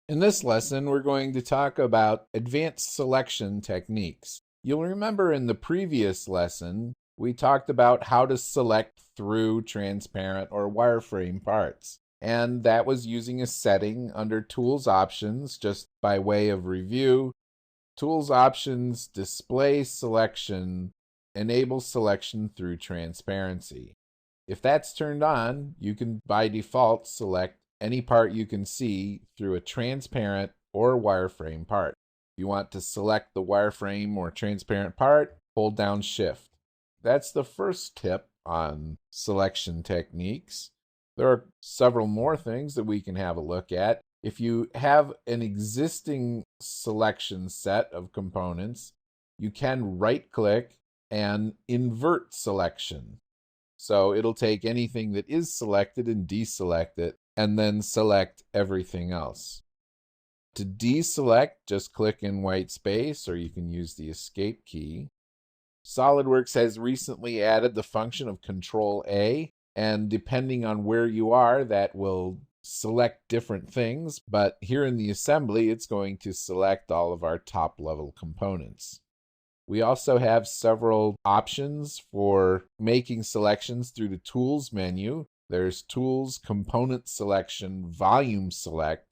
In this lesson, we're going to talk about advanced selection techniques. You'll remember in the previous lesson, we talked about how to select through transparent or wireframe parts. And that was using a setting under Tools Options, just by way of review. Tools Options, Display Selection, Enable Selection through Transparency. If that's turned on, you can by default select any part you can see through a transparent or wireframe part. If you want to select the wireframe or transparent part, hold down Shift. That's the first tip on selection techniques. There are several more things that we can have a look at. If you have an existing selection set of components, you can right-click and invert selection. So it'll take anything that is selected and deselect it, and then select everything else. To deselect, just click in white space, or you can use the Escape key. SOLIDWORKS has recently added the function of Control A, and depending on where you are, that will select different things, but here in the assembly, it's going to select all of our top-level components. We also have several options for making selections through the Tools menu. There's Tools, Component Selection, Volume Select,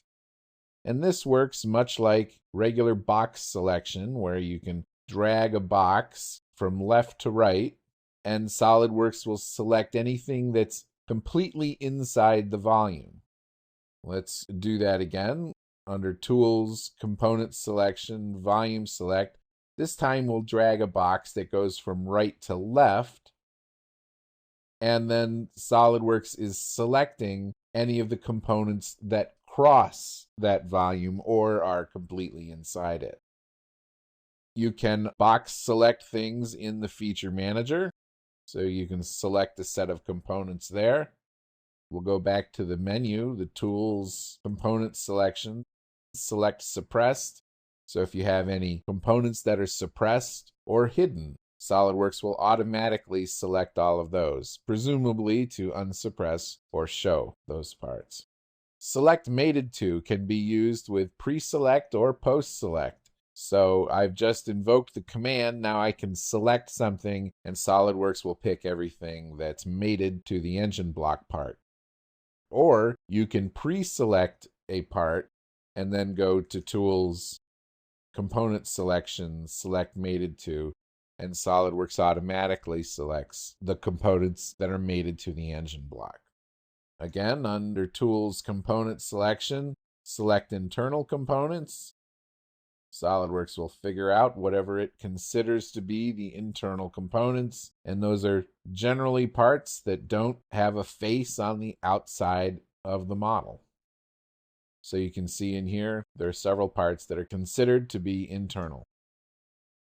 and this works much like regular box selection, where you can drag a box from left to right, and SOLIDWORKS will select anything that's completely inside the volume. Let's do that again. Under Tools, Component Selection, Volume Select, this time we'll drag a box that goes from right to left, and then SOLIDWORKS is selecting any of the components that cross that volume or are completely inside it. You can box select things in the Feature Manager, so you can select a set of components there. We'll go back to the menu, the Tools, Component Selection, select Suppressed. So if you have any components that are suppressed or hidden, SOLIDWORKS will automatically select all of those, presumably to unsuppress or show those parts. Select Mated To can be used with pre-select or post-select. So I've just invoked the command, now I can select something and SOLIDWORKS will pick everything that's mated to the engine block part. Or you can pre-select a part and then go to Tools, Component Selection, Select Mated To, and SOLIDWORKS automatically selects the components that are mated to the engine block. Again, under Tools, Component Selection, select Internal Components. SOLIDWORKS will figure out whatever it considers to be the internal components, and those are generally parts that don't have a face on the outside of the model. So you can see in here, there are several parts that are considered to be internal.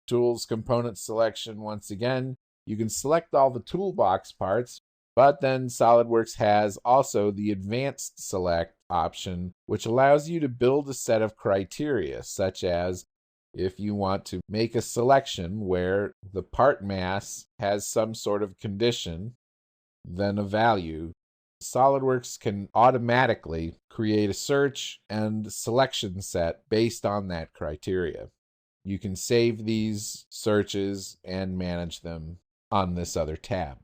Tools, Component Selection, once again, you can select all the toolbox parts, but then SOLIDWORKS has also the Advanced Select option, which allows you to build a set of criteria, such as if you want to make a selection where the part mass has some sort of condition, then a value, SOLIDWORKS can automatically create a search and selection set based on that criteria. You can save these searches and manage them on this other tab.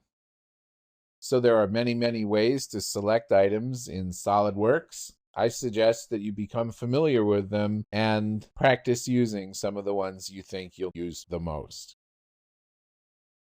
So there are many, many ways to select items in SOLIDWORKS. I suggest that you become familiar with them and practice using some of the ones you think you'll use the most.